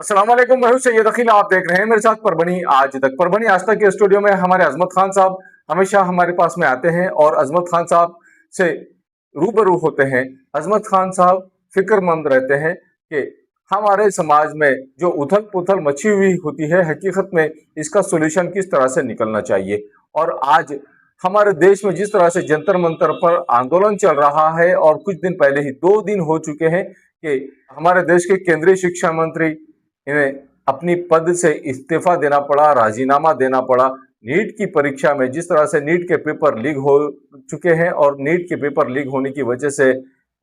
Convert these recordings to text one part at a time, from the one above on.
अस्सलाम वालेकुम, मैं हूं सैयद अखिल। आप देख रहे हैं मेरे साथ परभनी आज तक। परभनी आज तक के स्टूडियो में हमारे अजमत खान साहब हमेशा हमारे पास में आते हैं और अजमत खान साहब से रूबरू होते हैं। अजमत खान साहब फिक्रमंद रहते हैं कि हमारे समाज में जो उथल पुथल मची हुई होती है, हकीकत में इसका सोल्यूशन किस तरह से निकलना चाहिए। और आज हमारे देश में जिस तरह से जंतर मंतर पर आंदोलन चल रहा है और कुछ दिन पहले ही 2 दिन हो चुके हैं कि हमारे देश के केंद्रीय शिक्षा मंत्री इन्हें अपनी पद से इस्तीफा देना पड़ा, राजीनामा देना पड़ा। नीट की परीक्षा में जिस तरह से नीट के पेपर लीक हो चुके हैं और नीट के पेपर लीक होने की वजह से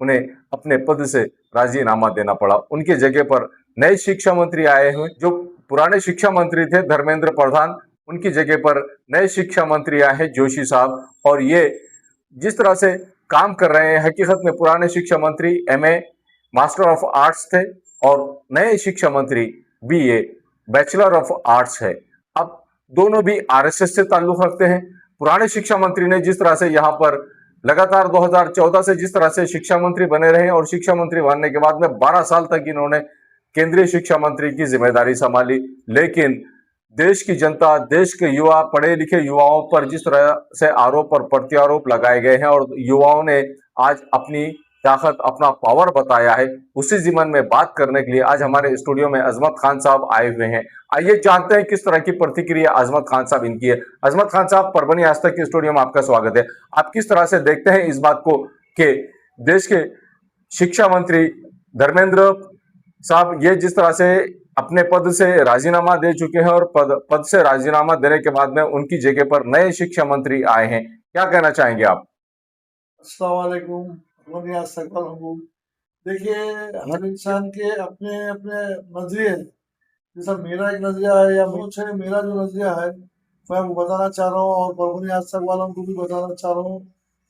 उन्हें अपने पद से राजीनामा देना पड़ा। उनकी जगह पर नए शिक्षा मंत्री आए हुए, जो पुराने शिक्षा मंत्री थे धर्मेंद्र प्रधान, उनकी जगह पर नए शिक्षा मंत्री आए हैं जोशी साहब। और ये जिस तरह से काम कर रहे हैं, हकीकत में पुराने शिक्षा मंत्री एमए मास्टर ऑफ आर्ट्स थे और नए शिक्षा मंत्री बीए बैचलर ऑफ आर्ट्स है। अब दोनों भी आरएसएस से ताल्लुक रखते हैं। पुराने शिक्षा मंत्री ने जिस तरह से यहाँ पर लगातार 2014 से जिस तरह से शिक्षा मंत्री बने रहे और शिक्षा मंत्री बनने के बाद में 12 साल तक इन्होंने केंद्रीय शिक्षा मंत्री की जिम्मेदारी संभाली, लेकिन देश की जनता, देश के युवा, पढ़े लिखे युवाओं पर जिस तरह से आरोप और प्रत्यारोप लगाए गए हैं और युवाओं ने आज अपनी ताकत, अपना पावर बताया है, उसी जिमन में बात करने के लिए आज हमारे स्टूडियो में अजमत खान साहब आए हुए हैं। आइए जानते हैं किस तरह की प्रतिक्रिया अजमत खान साहब इनकी है। अजमत खान साहब, परभनी आज तक के स्टूडियो में आपका स्वागत है। आप किस तरह से देखते हैं इस बात को कि देश के शिक्षा मंत्री धर्मेंद्र साहब ये जिस तरह से अपने पद से राजीनामा दे चुके हैं और पद से राजीनामा देने के बाद में उनकी जगह पर नए शिक्षा मंत्री आए हैं, क्या कहना चाहेंगे आप? अस्सलाम वालेकुम। मैं सकल हूँ। देखिए, हर इंसान के अपने अपने नजरिए हैं। जैसा मेरा एक नजरिया है या मुझे मेरा जो नजरिया है मैं वो बताना चाह रहा हूँ और परभनी आज तक वालों को भी बताना चाह रहा हूँ।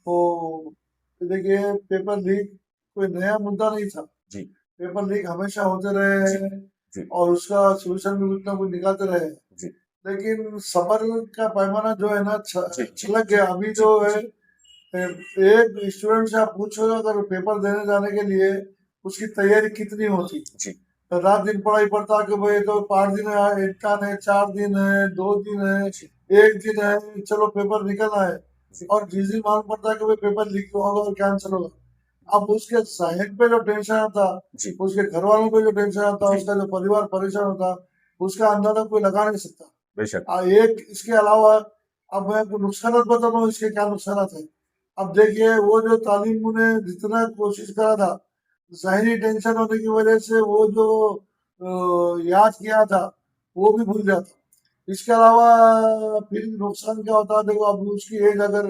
तो देखिए, पेपर लीक कोई नया मुद्दा नहीं था। जी पेपर लीक हमेशा होते रहे हैं जी और उसका सोल्यूशन भी कुछ ना कुछ निकालते रहे हैं। जी लेकिन सबर का पैमाना जो है ना जी छलक गया। अभी जो है एक स्टूडेंट से आप पूछो अगर पेपर देने जाने के लिए उसकी तैयारी कितनी होती, जी तो रात दिन पढ़ाई पड़ता कि भाई तो 5 दिन है, इम्तिहान है, 4 दिन है, 2 दिन है, एक दिन है, चलो पेपर निकलना है। और जिस दिन मालूम पड़ता है कि भाई पेपर लीक होगा और कैंसिल होगा, अब उसके साइड पे जो टेंशन आता, उसके घर वालों पे जो टेंशन आता, उसका जो परिवार परेशान होता, उसका अंदाजा कोई लगा नहीं सकता। बेशक। एक इसके अलावा अब मैं आपको नुकसान बता रहा हूँ, इसके क्या नुकसान है। अब देखिए, वो जो तालीम ने जितना कोशिश करा था, ज़ाहिरी टेंशन होने की वजह से वो जो याद किया था वो भी भूल जाता। इसके अलावा फिर नुकसान क्या होता है, देखो अब उसकी एज अगर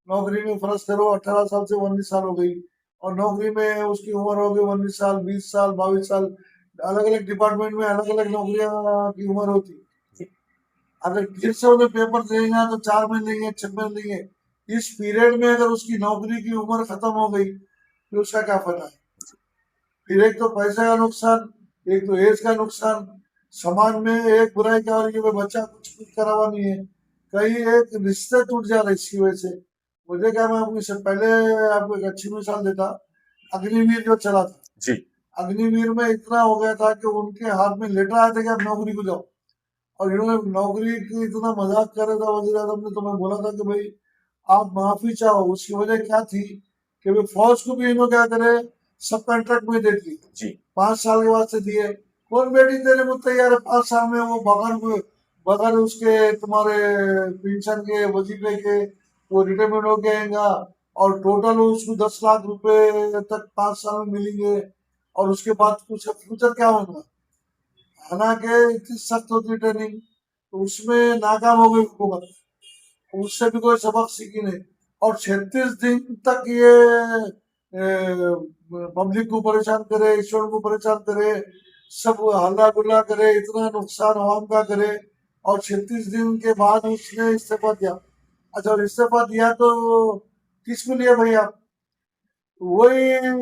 नौकरी में फर्ज करो 18 साल से 19 साल हो गई और नौकरी में उसकी उम्र हो गई 19 साल, 20 साल, 22 साल। अलग अलग डिपार्टमेंट में अलग अलग नौकरियां की उम्र होती। अगर फिर से उन्हें पेपर देंगे तो 4 महीने लेंगे, 6 महीने लेंगे। इस पीरियड में अगर उसकी नौकरी की उम्र खत्म हो गई तो उसका क्या फायदा है। फिर एक तो पैसे का नुकसान, एक तो एज का नुकसान। समाज में एक बुराई क्या हो रही है कि बच्चा कुछ करा हुआ नहीं है, कहीं एक रिश्ते टूट जा रहे इसकी वजह से। मुझे क्या, मैं आपको इससे पहले आपको एक अच्छी मिसाल देता। अग्निवीर जो चला था, जी अग्निवीर में इतना हो गया था कि उनके हाथ में लेटर आए थे कि आप नौकरी को जाओ, और इन्होंने नौकरी की इतना मजाक कर रहा था वजीर आजम ने। तो मैं बोला था कि भाई आप माफी चाहो। उसकी वजह क्या थी कि भाई फौज को भी इन्होंने क्या करे, सब कॉन्ट्रैक्ट में दे दिए जी 5 साल के बाद से दिए। कौन बेटी देने को तैयार है 5 साल में, वो बगैर बगैर उसके तुम्हारे पेंशन के, वजीफे के वो रिटायरमेंट हो जाएगा। और टोटल उसको 10 लाख रुपए तक 5 साल में मिलेंगे। और उसके बाद कुछ फ्यूचर क्या होगा। हालांकि इतनी सख्त होती ट्रेनिंग, तो उसमें नाकाम हो गई हुकूमत, उससे भी कोई सबक सीखी नहीं। और 36 दिन तक ये पब्लिक को परेशान करे, ईश्वर को परेशान करे, सब हल्ला गुल्ला करे, इतना नुकसान आवाम का करे। और 36 दिन के बाद उसने इस्तीफा दिया। अच्छा, और इस्तीफा दिया तो किसको लिया भाई आप, वही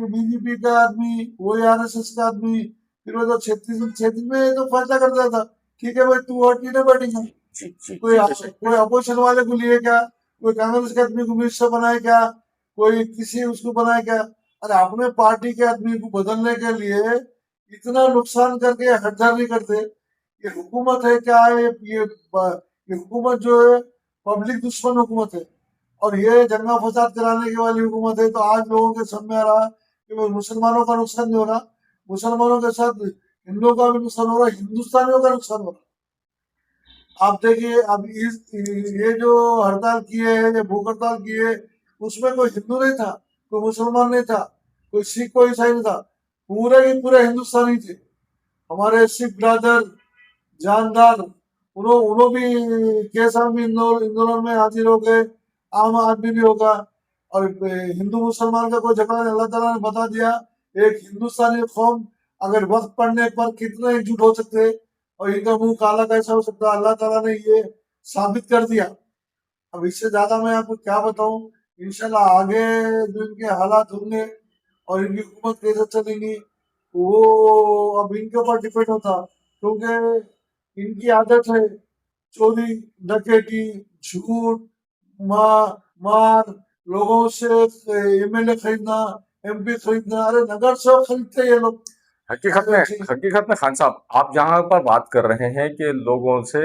बीजेपी का आदमी, वही आरएसएस का आदमी। फिर वो तो 36 दिन में तो फैसला कर दिया था, ठीक है भाई तू हट नहीं बैठेगा। कोई अपोजिशन वाले को लिए क्या, कोई कांग्रेस के आदमी को मिनिस्टर बनाए क्या, कोई किसी उसको बनाए क्या। अरे अपने पार्टी के आदमी को बदलने के लिए इतना नुकसान करके हटझार नहीं करते। ये हुकूमत है क्या है, ये हुकूमत जो है पब्लिक दुश्मन हुकूमत है और ये दंगा फसाद कराने की वाली हुकूमत है। तो आज लोगों के समझ में आ रहा कि भाई मुसलमानों का नुकसान नहीं हो रहा, मुसलमानों के साथ हिंदुओं का भी नुकसान हो रहा है, हिंदुस्तानियों का नुकसान हो रहा है। आप देखिए अब इस ये जो हड़ताल किए हैं, ये भूख हड़ताल किए, उसमें कोई हिंदू नहीं था, कोई मुसलमान नहीं था, कोई सिख कोई ईसाई नहीं था, पूरे ही पूरे हिंदुस्तानी थे। हमारे सिख ब्रदर जानदार उन्हों भी कैसा भी आंदोलन में हाजिर हो गए, आम आदमी भी होगा। और हिंदू मुसलमान का कोई झगड़ा नहीं, अल्लाह ताला ने बता दिया एक हिंदुस्तानी कौम अगर वक्त पड़ने पर कितने एकजुट हो सकते हैं और इनका मुंह काला कैसा हो सकता है, अल्लाह ताला ने ये साबित कर दिया। अब इससे ज्यादा मैं आपको क्या बताऊं। इंशाल्लाह आगे जो इनके हालात होंगे और इनकी हुकूमत कैसे चलेगी वो अब इनके ऊपर डिपेंड होता, क्योंकि इनकी आदत है चोरी डकैती झूठ मार लोगों से एमएलए खरीदना एमपी खरीदना। अरे नगर से खरीदते हैं ये लोग। हकीकत में खान साहब, आप जहां पर बात कर रहे हैं कि लोगों से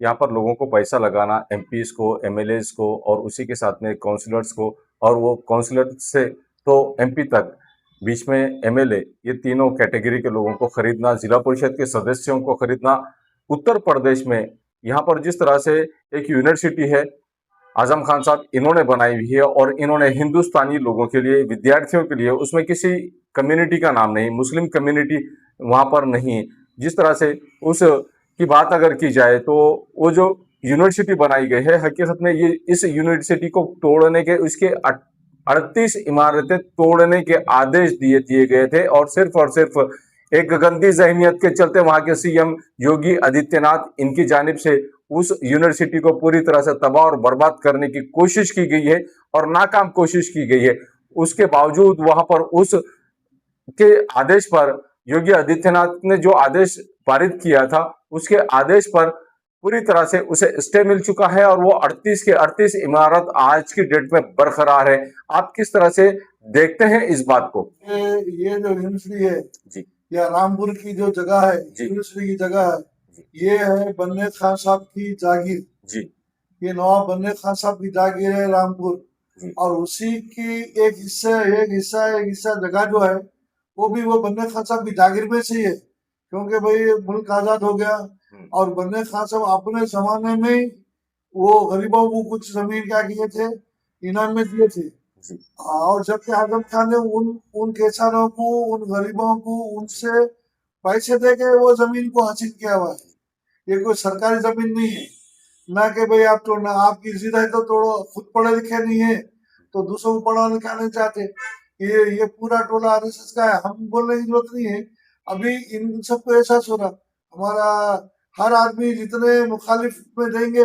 यहाँ पर लोगों को पैसा लगाना, एमपीज को, एमएलएज को और उसी के साथ में काउंसलर्स को, और वो काउंसलर से तो एमपी तक, बीच में एमएलए, ये तीनों कैटेगरी के लोगों को खरीदना, जिला परिषद के सदस्यों को खरीदना। उत्तर प्रदेश में यहाँ पर जिस तरह से एक यूनिवर्सिटी है आजम खान साहब इन्होंने बनाई हुई है, और इन्होंने हिंदुस्तानी लोगों के लिए, विद्यार्थियों के लिए, उसमें किसी कम्युनिटी का नाम नहीं, मुस्लिम कम्युनिटी वहां पर नहीं। जिस तरह से उस की बात अगर की जाए तो वो जो यूनिवर्सिटी बनाई गई है, हकीकत में ये इस यूनिवर्सिटी को तोड़ने के, उसके 38 इमारतें तोड़ने के आदेश दिए दिए गए थे, और सिर्फ एक गंदी जहनीत के चलते वहां के सीएम योगी आदित्यनाथ इनकी जानिब से उस यूनिवर्सिटी को पूरी तरह से तबाह और बर्बाद करने की कोशिश की गई है, और नाकाम कोशिश की गई है। उसके बावजूद वहां पर उस के आदेश पर, योगी आदित्यनाथ ने जो आदेश पारित किया था, उसके आदेश पर पूरी तरह से उसे स्टे मिल चुका है, और वो 38 के 38 इमारत आज की डेट में बरकरार है। आप किस तरह से देखते हैं इस बात को? ये जो यूनिवर्सिटी है जी, या रामपुर की जो जगह है, यूनिवर्सिटी की जगह है, ये है बन्ने खान साहब की जागीर जी, ये नवाब बन्ने खान साहब की जागीर है रामपुर। और उसी की एक हिस्सा जगह जो है वो भी वो बन्ने खान साहब की जागीर में से ही है, क्योंकि भाई मुल्क आजाद हो गया और बन्ने खान साहब अपने जमाने में वो गरीबों को कुछ जमीन क्या किए थे, इनाम में दिए थे। और जबकि आजम खान ने उन किसानों को, उन गरीबों को उनसे पैसे दे के वो जमीन को हासिल किया हुआ है। ये कोई सरकारी जमीन नहीं है, ना कि भाई आप तोड़ना, आपकी जिद है तो तोड़ो, खुद पढ़े लिखे नहीं है तो दूसरों को पढ़ा लिखा नहीं चाहते। ये पूरा टोला आरएसएस का है, हम बोलने की जरूरत नहीं है। अभी इन सबको एहसास हो रहा, हमारा हर आदमी जितने मुखालिफ में देंगे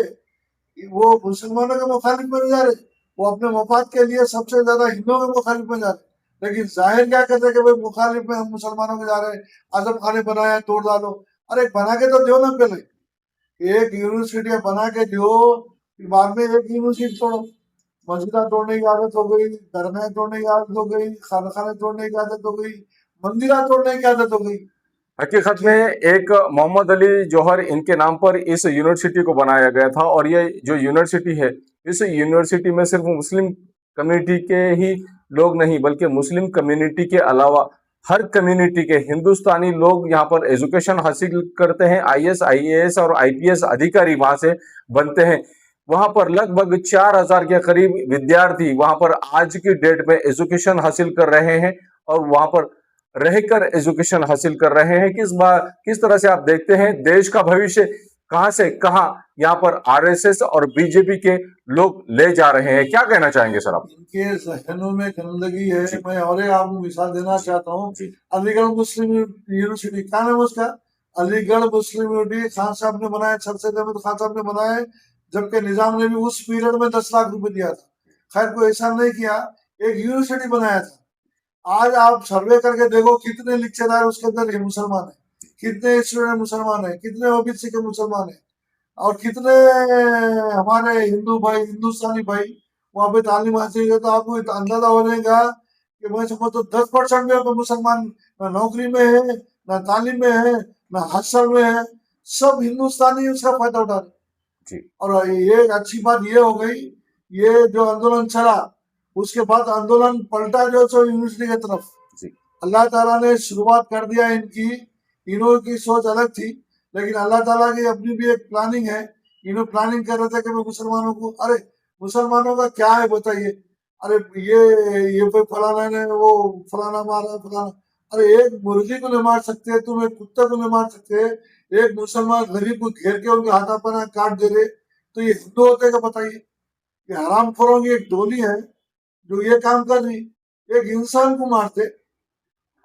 वो मुसलमानों के मुखालिफ में नहीं जा रहे, वो अपने मफाद के लिए सबसे ज्यादा हिंदुओं के मुखालिफ में जा रहे। लेकिन जाहिर क्या करते हैं कि भाई मुखालिफ में हम मुसलमानों के जा रहे हैं, आजम खान ने बनाया तोड़ डालो। अरे बना के तो दो ना, पहले एक यूनिवर्सिटी बना के दो, बाद में एक यूनिवर्सिटी तोड़ो। मस्जिदा तोड़ने की आदत हो गई, दरगाह तोड़ने की आदत हो गई, खाने तोड़ने की आदत हो गई, मंदिरा तोड़ने की आदत हो गई। हकीकत में एक मोहम्मद अली जौहर इनके नाम पर इस यूनिवर्सिटी को बनाया गया था, और ये जो यूनिवर्सिटी है, इस यूनिवर्सिटी में सिर्फ मुस्लिम कम्युनिटी के ही लोग नहीं, बल्कि मुस्लिम कम्युनिटी के अलावा हर कम्युनिटी के हिंदुस्तानी लोग यहाँ पर एजुकेशन हासिल करते हैं। आईएएस, आईएएस और आईपीएस अधिकारी वहां से बनते हैं। वहां पर लगभग 4000 के करीब विद्यार्थी वहां पर आज की डेट में एजुकेशन हासिल कर रहे हैं, और वहां पर रहकर एजुकेशन हासिल कर रहे हैं। किस तरह से आप देखते हैं देश का भविष्य कहां से कहां यहाँ पर आरएसएस और बीजेपी के लोग ले जा रहे हैं? क्या कहना चाहेंगे सर आप? इनके जहनों में गंदगी है। मैं और आपको मिसाल देना चाहता हूँ, अलीगढ़ मुस्लिम यूनिवर्सिटी, क्या नाम उसका, अलीगढ़ मुस्लिम यूनिवर्सिटी खान साहब ने बनाया, सरसैद अहमद खान साहब ने बनाया, जबकि निजाम ने भी उस पीरियड में 10 लाख रुपए दिया था। खैर कोई ऐसा नहीं किया, एक यूनिवर्सिटी बनाया था। आज आप सर्वे करके देखो कितने लेक्चरर उसके अंदर मुसलमान है, कितने स्टूडेंट मुसलमान है, कितने ओबीसी के मुसलमान है, और कितने हमारे हिंदू भाई, हिंदुस्तानी भाई वहां पे तालीम हासिल है। तो आपको अंदाजा हो जाएगा कि मैं समझ तो 10% में मुसलमान नौकरी में है, ना तालीम में है, ना हसल में है, सब हिंदुस्तानी उसका फायदा उठा रहे। जी और ये अच्छी बात ये हो गई, ये जो आंदोलन चला उसके बाद आंदोलन पलटा जो सो यूनिवर्सिटी की तरफ। जी अल्लाह ताला ने शुरुआत कर दिया इनकी, इन्हों की सोच अलग थी, लेकिन अल्लाह ताला की अपनी भी एक प्लानिंग है। इन्हों प्लानिंग कर रहे थे कि मैं मुसलमानों को, अरे मुसलमानों का क्या है बताइए, अरे ये पे फलाना ने वो फलाना मारा फलाना, अरे एक मुर्गी को नहीं मार सकते तुम, एक कुत्ते को नहीं मार सकते, एक मुसलमान गरीब को घेर के उनके हाथापाना काट दे रहे, तो ये हिंदू होते का बताइए। ये हरामखोरों की एक टोली है जो ये काम कर रही, एक इंसान को मारते।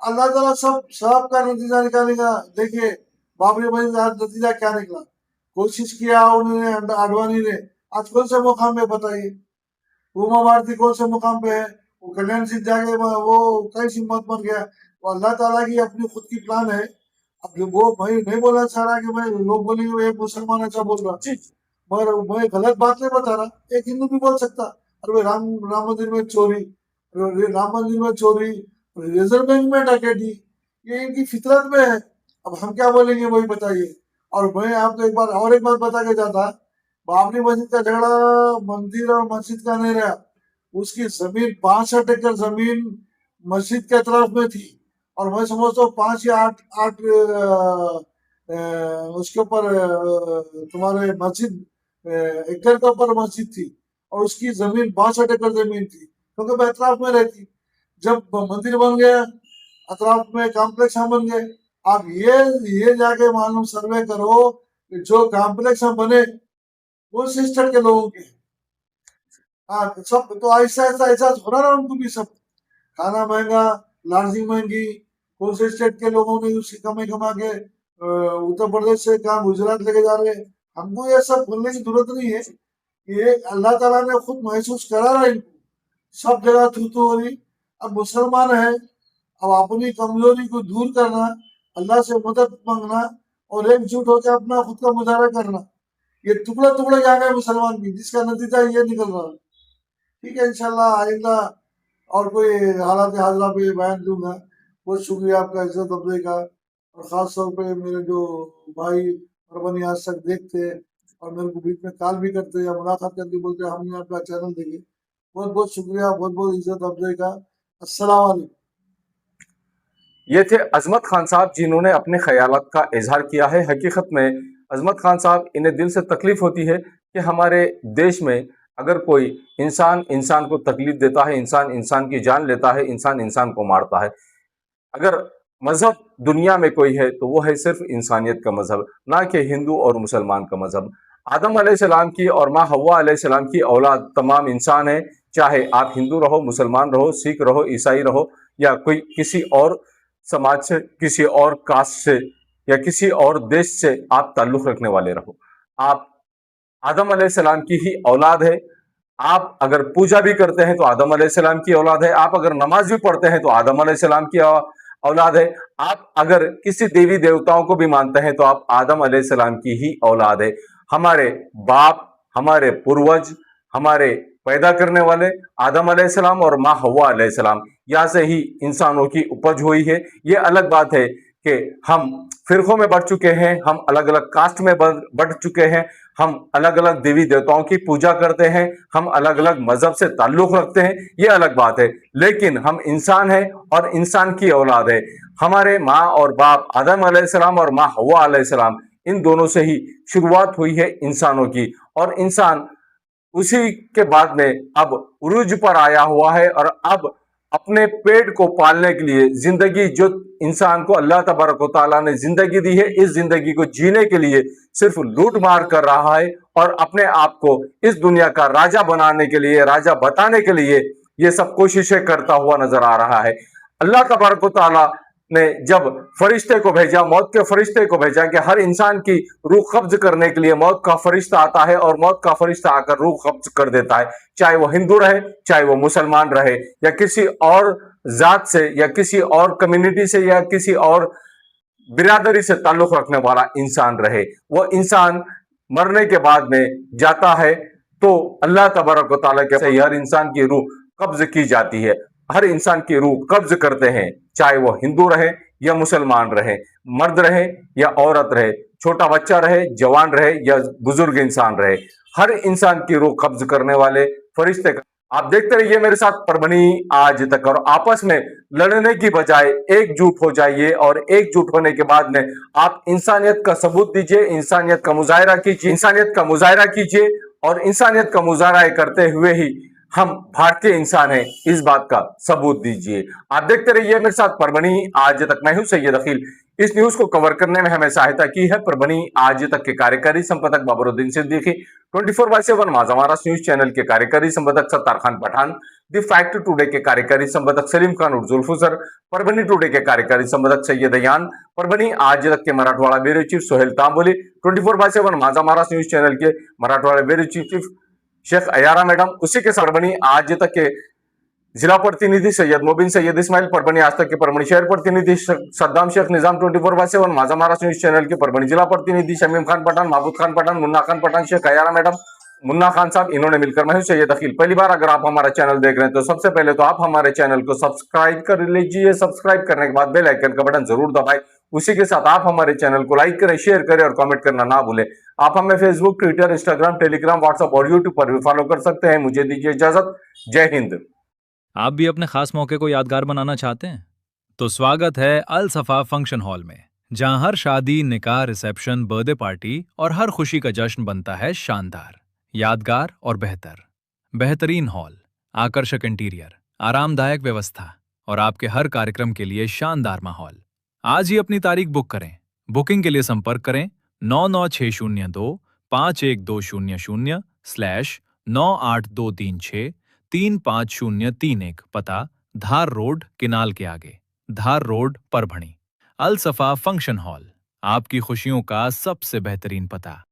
अल्लाह ताला सब का नतीजा निकालेगा। देखिए बाबरी मस्जिद का नतीजा क्या निकला, कोशिश किया उन्होंने आडवाणी ने, आज कौन से मुकाम पे बताइए, उमा भारती कौन से मुकाम पे है, वो कल्याण सिंह जाके वो कई सिम्मत मर गया। वो अल्लाह ताला की अपनी खुद की प्लान है। अब वो मैं नहीं बोलना चाह रहा कि मैं लोग बोलेंगे ये मुसलमान अच्छा बोल रहा, जी मगर मैं गलत बात नहीं बता रहा। एक हिंदू भी बोल सकता अरे भाई राम मंदिर में चोरी, राम मंदिर में चोरी, रिजर्व बैंक में डकैती, ये इनकी फितरत में है। अब हम क्या बोलेंगे वही बताइए। और मैं आपको एक बात बता के जाता, बाबरी मस्जिद का झगड़ा मंदिर और मस्जिद का नहीं रहा, उसकी जमीन 62 एकड़ जमीन मस्जिद के तरफ में थी, और मैं समझता हूँ 5 या 8 8 उसके ऊपर तुम्हारे मस्जिद एकड़ के ऊपर मस्जिद थी, और उसकी जमीन 62 एकड़ जमीन थी, क्योंकि मैं अतराफ में रहती। जब मंदिर बन गया अतराफ में कॉम्प्लेक्स बन गए। आप ये जाके मालूम सर्वे करो कि जो कॉम्प्लेक्स बने वो सिस्टर के लोगों के, हाँ सब तो ऐसा ऐसा ऐसा हो रहा उनको भी सब, खाना महंगा, लॉजिंग महंगी, कौन से स्टेट के लोगों ने उसकी कमाई कमा के उत्तर प्रदेश से कहा गुजरात लेके जा रहे हैं। हमको ये सब बोलने की जरूरत नहीं है, ये अल्लाह ताला ने खुद महसूस करा रहा है इनको, सब जगह थू थू हो रही। अब मुसलमान है, अब अपनी कमजोरी को दूर करना, अल्लाह से मदद मांगना, और एकजुट होकर अपना खुद का मुजाहरा करना, ये टुकड़े टुकड़े जा गए मुसलमान की, जिसका नतीजा ये निकल रहा है। ठीक है, इंशाल्लाह आइंदा और कोई हालात हाजरा पे बयान दूंगा। बहुत शुक्रिया आपका इज्जत अफजाई का, और ख़ास तौर पे मेरे जो भाई परभनी आज तक देखते हैं और मेरे को बीच में कॉल भी करते या मुलाकात करके बोलते हैं हमने आपका चैनल देखे, बहुत बहुत शुक्रिया, बहुत बहुत इज्जत अफजाई का। अस्सलाम वालेकुम। ये थे अजमत खान साहब, जिन्होंने अपने ख्यालात का इजहार किया है। हकीकत में अजमत खान साहब, इन्हें दिल से तकलीफ होती है कि हमारे देश में अगर कोई इंसान इंसान को तकलीफ देता है, इंसान इंसान की जान लेता है, इंसान इंसान को मारता है, अगर मजहब दुनिया में कोई है तो वो है सिर्फ इंसानियत का मजहब, ना कि हिंदू और मुसलमान का मजहब। आदम अलैहिस्सलाम की और माँ हव्वा अलैहिस्सलाम की औलाद तमाम इंसान है, चाहे आप हिंदू रहो, मुसलमान रहो, सिख रहो, ईसाई रहो, या कोई किसी और समाज से, किसी और कास्ट से, या किसी और देश से आप ताल्लुक रखने वाले रहो, आप आदम अलैहिस्सलाम की ही औलाद है। आप अगर पूजा भी करते हैं तो आदम अलैहिस्सलाम की औलाद है, आप अगर नमाज भी पढ़ते हैं तो आदम अलैहिस्सलाम की औलाद है, आप अगर किसी देवी देवताओं को भी मानते हैं तो आप आदम अलैहिस्सलाम की ही औलाद है। हमारे बाप, हमारे पूर्वज, हमारे पैदा करने वाले आदम अलैहिस्सलाम और माँ हव्वा अलैहिस्सलाम, यहाँ से ही इंसानों की उपज हुई है। ये अलग बात है कि हम फिरकों में बढ़ चुके हैं, हम अलग अलग कास्ट में बढ़ चुके हैं, हम अलग अलग देवी देवताओं की पूजा करते हैं, हम अलग अलग मजहब से ताल्लुक रखते हैं, ये अलग बात है, लेकिन हम इंसान हैं और इंसान की औलाद है। हमारे माँ और बाप आदम अलैहिस्सलाम और माँ हव्वा अलैहिस्सलाम, इन दोनों से ही शुरुआत हुई है इंसानों की, और इंसान उसी के बाद में अब उरूज पर आया हुआ है, और अब अपने पेट को पालने के लिए जिंदगी, जो इंसान को अल्लाह तबारक व तआला ने जिंदगी दी है, इस जिंदगी को जीने के लिए सिर्फ लूट मार कर रहा है, और अपने आप को इस दुनिया का राजा बनाने के लिए, राजा बताने के लिए ये सब कोशिशें करता हुआ नजर आ रहा है। अल्लाह तबारक व तआला ने जब फरिश्ते को भेजा, मौत के फरिश्ते को भेजा कि हर इंसान की रूह कब्ज करने के लिए मौत का फरिश्ता आता है, और मौत का फरिश्ता आकर रूह कब्ज कर देता है, चाहे वो हिंदू रहे, चाहे वो मुसलमान रहे, या किसी और जात से, या किसी और कम्युनिटी से, या किसी और बिरादरी से ताल्लुक रखने वाला इंसान रहे। वो इंसान मरने के बाद में जाता है तो अल्लाह तबारक व तआला के से हर इंसान की रूह कब्ज की जाती है, हर इंसान की रूह कब्ज करते हैं, चाहे वो हिंदू रहे या मुसलमान रहे, मर्द रहे या औरत रहे, छोटा बच्चा रहे, जवान रहे या बुजुर्ग इंसान रहे, हर इंसान की रूह कब्ज करने वाले फरिश्ते का आप देखते रहिए मेरे साथ परभनी आज तक, और आपस में लड़ने की बजाय एकजुट हो जाइए और एकजुट होने के बाद में आप इंसानियत का सबूत दीजिए, इंसानियत का मुजाहरा कीजिए, इंसानियत का मुजाहरा कीजिए, और इंसानियत का मुजाहरा करते हुए ही हम भारतीय इंसान हैं इस बात का सबूत दीजिए। आप देखते रहिए मेरे साथ परभनी आज तक। मैं हूं सैयद अकील। इस न्यूज को कवर करने में हमें सहायता की है परभनी आज तक के कार्यकारी संपादक बाबरुद्दीन सिद्दीकी, 24/7 माझा महाराष्ट्र न्यूज चैनल के कार्यकारी संपादक Sattar Khan Pathan, the Fact Today के कार्यकारी संपादक सलीम खान उर्फ जुल्फुसर, परभनी टुडे के कार्यकारी संपादक सैयद अयान, परभनी आज तक के Marathwada bureau chief Sohail Tamboli, 24/7 Majha Maharashtra news channel के Marathwada bureau chief Sheikh Ayara madam, उसी के परभनी आज तक के जिला प्रतिनिधि सैयद मोबिन सैयद इस्माइल, परभनी आज तक के परभनी शहर प्रतिनिधि सद्दाम शेख निजाम, 24/7 माझा महाराष्ट्र न्यूज चैनल के परभनी जिला प्रतिनिधि शमीम खान पठान, महबूद खान पठान, मुन्ना खान पठान, शेख अयारा मैडम, मुन्ना खान साहब, इन्होंने मिलकर मैं हूं सैयद अकील। पहली बार अगर आप हमारा चैनल देख रहे हैं तो सबसे पहले तो आप हमारे चैनल को सब्सक्राइब कर लीजिए। सब्सक्राइब करने के बाद बेल आइकन का बटन जरूर दबाएं। उसी के साथ आप हमारे चैनल को लाइक करें, शेयर करें और कमेंट करना ना भूलें। आप हमें Facebook, Twitter, Instagram, Telegram, WhatsApp और यूट्यूब पर भी फॉलो कर सकते हैं। मुझे दीजिए इजाजत। जय हिंद। आप भी अपने खास मौके को यादगार बनाना चाहते हैं तो स्वागत है अल सफा फंक्शन हॉल में, जहां हर शादी, निकाह, रिसेप्शन, बर्थडे पार्टी और हर खुशी का जश्न बनता है शानदार, यादगार और बेहतरीन हॉल, आकर्षक इंटीरियर, आरामदायक व्यवस्था और आपके हर कार्यक्रम के लिए शानदार माहौल। आज ही अपनी तारीख बुक करें। बुकिंग के लिए संपर्क करें 99602-51236-98236-35031, पता धार रोड, किनाल के आगे, धार रोड, परभणी। अल सफा फंक्शन हॉल, आपकी खुशियों का सबसे बेहतरीन पता।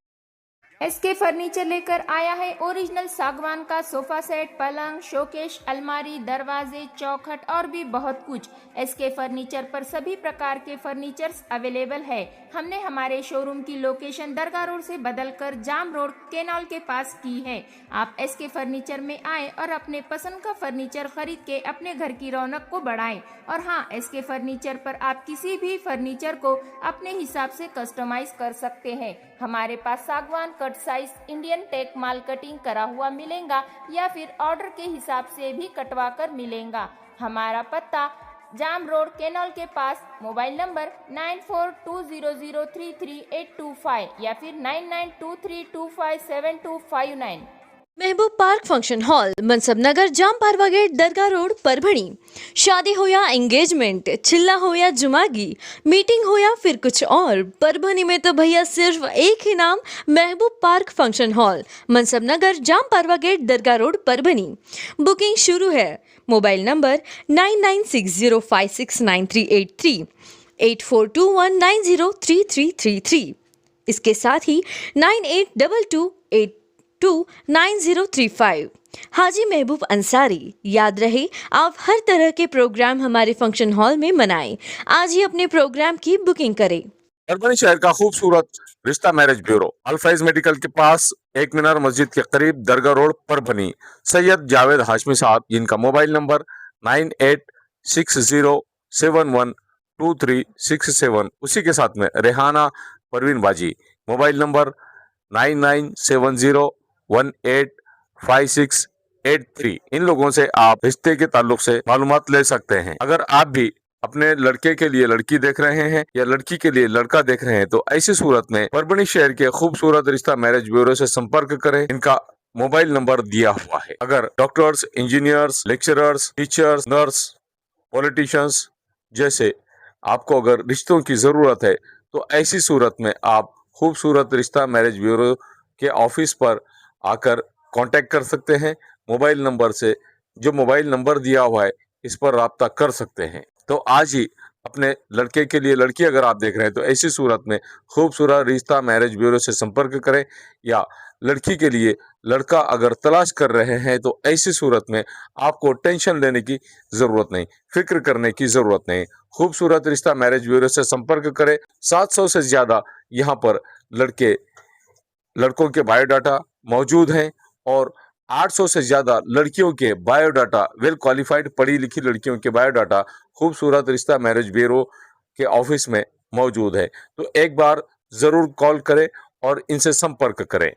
एसके फर्नीचर लेकर आया है ओरिजिनल सागवान का सोफा सेट, पलंग, शोकेश, अलमारी, दरवाजे, चौखट और भी बहुत कुछ। एसके फर्नीचर पर सभी प्रकार के फर्नीचर्स अवेलेबल है। हमने हमारे शोरूम की लोकेशन दरगाह रोड से बदलकर जाम रोड, केनाल के पास की है। आप एसके फर्नीचर में आए और अपने पसंद का फर्नीचर खरीद के अपने घर की रौनक को बढ़ाएं। और हाँ, एसके फर्नीचर पर आप किसी भी फर्नीचर को अपने हिसाब से कस्टमाइज कर सकते हैं। हमारे पास सागवान कट साइज इंडियन टेक माल कटिंग करा हुआ मिलेगा या फिर ऑर्डर के हिसाब से भी कटवा कर मिलेगा। हमारा पत्ता जाम रोड, केनाल के पास। मोबाइल नंबर 9420033825 या फिर 9923257259। महबूब पार्क फंक्शन हॉल, मनसब नगर, जाम पारवा गेट, दरगाह रोड, परभणी। शादी हो या एंगेजमेंट, चिल्ला हो या जुमागी, मीटिंग हो या फिर कुछ और, परभणी में तो भैया सिर्फ एक ही नाम, महबूब पार्क फंक्शन हॉल, मनसब नगर, जाम पारवा गेट, दरगाह रोड, परभणी। बुकिंग शुरू है। Mobile number 9960569383, 8421903333। इसके साथ ही 9822829035। हाजी महबूब अंसारी। याद रहे, आप हर तरह के प्रोग्राम हमारे फंक्शन हॉल में मनाएं। आज ही अपने प्रोग्राम की बुकिंग करें। परभनी शहर का खूबसूरत रिश्ता मैरिज ब्यूरो, अल्फाइज मेडिकल के पास, एक मीनार मस्जिद के करीब, दरगाह रोड, परभनी। सैयद जावेद हाशमी साहब, जिनका मोबाइल नंबर 9860712367, उसी के साथ में रेहाना परवीन बाजी, मोबाइल नंबर 9970185683। इन लोगों से आप रिश्ते के ताल्लुक से मालूमात ले सकते हैं। अगर आप भी अपने लड़के के लिए लड़की देख रहे हैं या लड़की के लिए लड़का देख रहे हैं तो ऐसी सूरत में परभणी शहर के खूबसूरत रिश्ता मैरिज ब्यूरो से संपर्क करें। इनका मोबाइल नंबर दिया हुआ है। अगर doctors, engineers, lecturers, teachers, nurse, politicians जैसे आपको अगर रिश्तों की जरूरत है तो ऐसी सूरत में आप खूबसूरत रिश्ता मैरिज ब्यूरो के ऑफिस पर आकर कांटेक्ट कर सकते हैं। मोबाइल नंबर से, जो मोबाइल नंबर दिया हुआ है, इस पर राब्ता कर सकते हैं। तो आज ही अपने लड़के के लिए लड़की अगर आप देख रहे हैं तो ऐसी सूरत में खूबसूरत रिश्ता मैरिज ब्यूरो से संपर्क करें, या लड़की के लिए लड़का अगर तलाश कर रहे हैं तो ऐसी सूरत में आपको टेंशन लेने की जरूरत नहीं, फिक्र करने की जरूरत नहीं। खूबसूरत रिश्ता मैरिज ब्यूरो से संपर्क करें। 700 से ज्यादा यहाँ पर लड़कों के बायोडाटा मौजूद हैं और 800 से ज्यादा लड़कियों के बायोडाटा, वेल क्वालिफाइड पढ़ी लिखी लड़कियों के बायोडाटा खूबसूरत रिश्ता मैरिज ब्यूरो के ऑफिस में मौजूद है। तो एक बार जरूर कॉल करें और इनसे संपर्क करें।